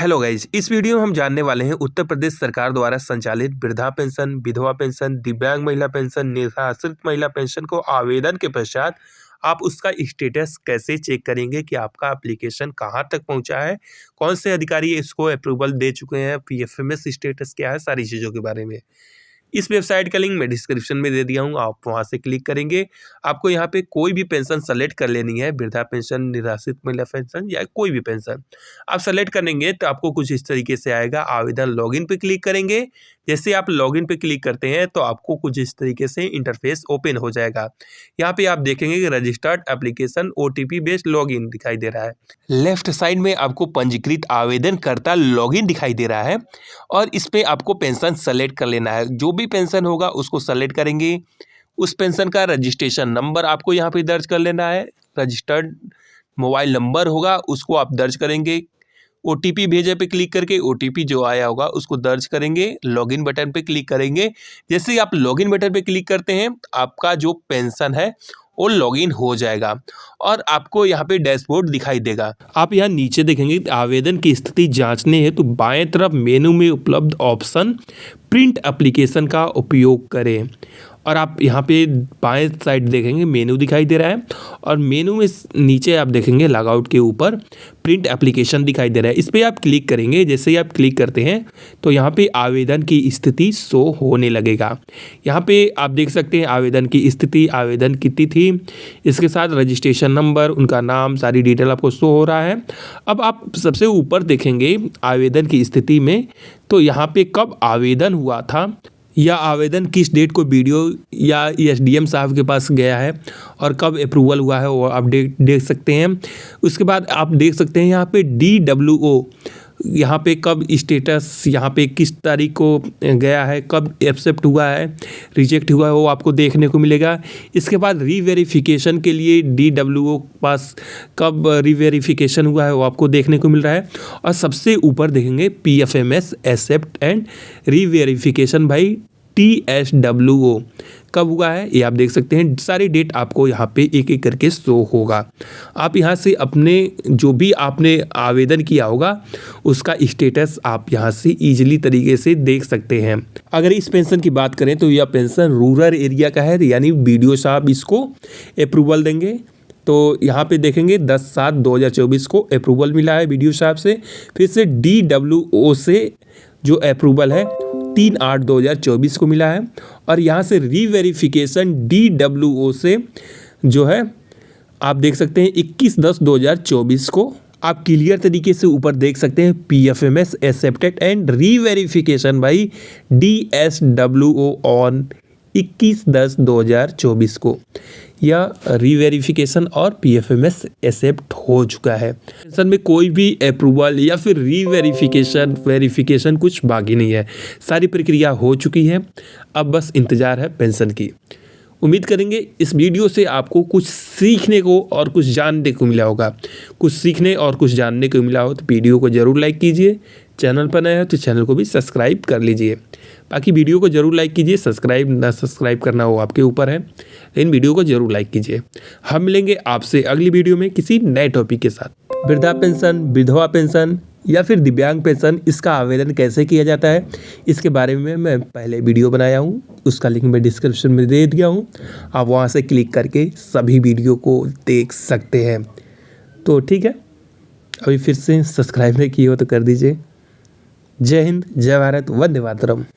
Hello guys, इस video में हम जानने वाले हैं उत्तर प्रदेश सरकार द्वारा संचालित वृद्धा पेंशन, विधवा पेंशन, दिव्यांग महिला पेंशन, निराश्रित महिला पेंशन को आवेदन के पश्चात आप उसका स्टेटस कैसे चेक करेंगे कि आपका एप्लीकेशन कहां तक पहुंचा है, कौन से अधिकारी इसको अप्रूवल दे चुके हैं, पीएफएमएस स्टेटस क्या है, सारी चीज़ों के बारे में। इस वेबसाइट का लिंक मैं डिस्क्रिप्शन में दे दिया हूँ, आप वहाँ से क्लिक करेंगे। आपको यहाँ पे कोई भी पेंशन सेलेक्ट कर लेनी है, वृद्धा पेंशन, निराश्रित महिला पेंशन या कोई भी पेंशन आप सेलेक्ट करेंगे तो आपको कुछ इस तरीके से आएगा। आवेदन लॉगिन पे क्लिक करेंगे। जैसे आप लॉगिन पे क्लिक करते हैं तो आपको कुछ इस तरीके से इंटरफेस ओपन हो जाएगा। यहाँ पे आप देखेंगे कि registered application OTP based login दिखाई दे रहा है। लेफ्ट साइड में आपको पंजीकृत आवेदनकर्ता लॉगिन दिखाई दे रहा है और इस पे आपको पेंशन सेलेक्ट कर लेना है। जो भी पेंशन होगा उसको सेलेक्ट करेंगे। उस पेंशन का रजिस्ट्रेशन नंबर आपको यहाँ पे दर्ज कर लेना है। रजिस्टर्ड मोबाइल नंबर होगा उसको आप दर्ज करेंगे। OTP भेजे पे क्लिक करके OTP जो आया होगा उसको दर्ज करेंगे। लॉगिन बटन पे क्लिक करेंगे। जैसे ही आप लॉगिन बटन पे क्लिक करते हैं आपका जो पेंशन है वो लॉगिन हो जाएगा और आपको यहाँ पे डैशबोर्ड दिखाई देगा। आप यहाँ नीचे देखेंगे आवेदन की स्थिति जांचने हेतु तो बाएं तरफ मेनू में उपलब्ध ऑप्शन प्रिंट एप्लीकेशन का उपयोग करें और आप यहाँ पे बाएं साइड देखेंगे मेनू दिखाई दे रहा है और मेनू में नीचे आप देखेंगे लॉगआउट के ऊपर प्रिंट एप्लीकेशन दिखाई दे रहा है। इस पर आप क्लिक करेंगे। जैसे ही आप क्लिक करते हैं तो यहाँ पे आवेदन की स्थिति शो होने लगेगा। यहाँ पे आप देख सकते हैं आवेदन की स्थिति, आवेदन की तिथि, इसके साथ रजिस्ट्रेशन नंबर, उनका नाम, सारी डिटेल आपको शो हो रहा है। अब आप सबसे ऊपर देखेंगे आवेदन की स्थिति में तो यहाँ पे कब आवेदन हुआ था या आवेदन किस डेट को वीडियो या SDM साहब के पास गया है और कब अप्रूवल हुआ है वो आप देख सकते हैं। उसके बाद आप देख सकते हैं यहाँ पे DWO यहाँ पे कब स्टेटस, यहाँ पे किस तारीख को गया है, कब एक्सेप्ट हुआ है, रिजेक्ट हुआ है, वो आपको देखने को मिलेगा। इसके बाद रीवेरिफिकेशन के लिए DWO पास कब रीवेरिफिकेशन हुआ है वो आपको देखने को मिल रहा है। और सबसे ऊपर देखेंगे PFMS accept and reverification by TSWO कब हुआ है ये आप देख सकते हैं। सारी डेट आपको यहाँ पे एक एक करके शो होगा। आप यहाँ से अपने जो भी आपने आवेदन किया होगा उसका स्टेटस आप यहाँ से ईजिली तरीके से देख सकते हैं। अगर इस पेंशन की बात करें तो यह पेंशन रूरल एरिया का है, यानी BDO साहब इसको अप्रूवल देंगे। तो यहाँ पे देखेंगे 10/7/2024 को अप्रूवल मिला है BDO साहब से। फिर से DWO से जो अप्रूवल है 3/8/2024 को मिला है और यहाँ से रीवेरिफिकेशन DWO से जो है आप देख सकते हैं 21/10/2024 को। आप क्लियर तरीके से ऊपर देख सकते हैं PFMS accepted and reverification by DSWO on 21/10/2024 को यह रीवेरिफिकेशन और PFMS एक्सेप्ट हो चुका है। पेंशन में कोई भी अप्रूवल या फिर वेरिफिकेशन कुछ बाकी नहीं है, सारी प्रक्रिया हो चुकी है। अब बस इंतज़ार है पेंशन की। उम्मीद करेंगे इस वीडियो से आपको कुछ सीखने को और कुछ जानने को मिला होगा। कुछ सीखने और कुछ जानने को मिला हो तो वीडियो को ज़रूर लाइक कीजिए। चैनल पर नए हो तो चैनल को भी सब्सक्राइब कर लीजिए। बाकी वीडियो को ज़रूर लाइक कीजिए, सब्सक्राइब ना सब्सक्राइब करना वो आपके ऊपर है, लेकिन वीडियो को ज़रूर लाइक कीजिए। हम मिलेंगे आपसे अगली वीडियो में किसी नए टॉपिक के साथ। वृद्धा पेंशन, विधवा पेंशन या फिर दिव्यांग पेंशन, इसका आवेदन कैसे किया जाता है इसके बारे में मैं पहले वीडियो बनाया हूँ, उसका लिंक मैं डिस्क्रिप्शन में दे दिया हूँ। आप वहाँ से क्लिक करके सभी वीडियो को देख सकते हैं। तो ठीक है, अभी फिर से सब्सक्राइब नहीं किए हो तो कर दीजिए। जय हिंद, जय भारत, वंदे मातरम।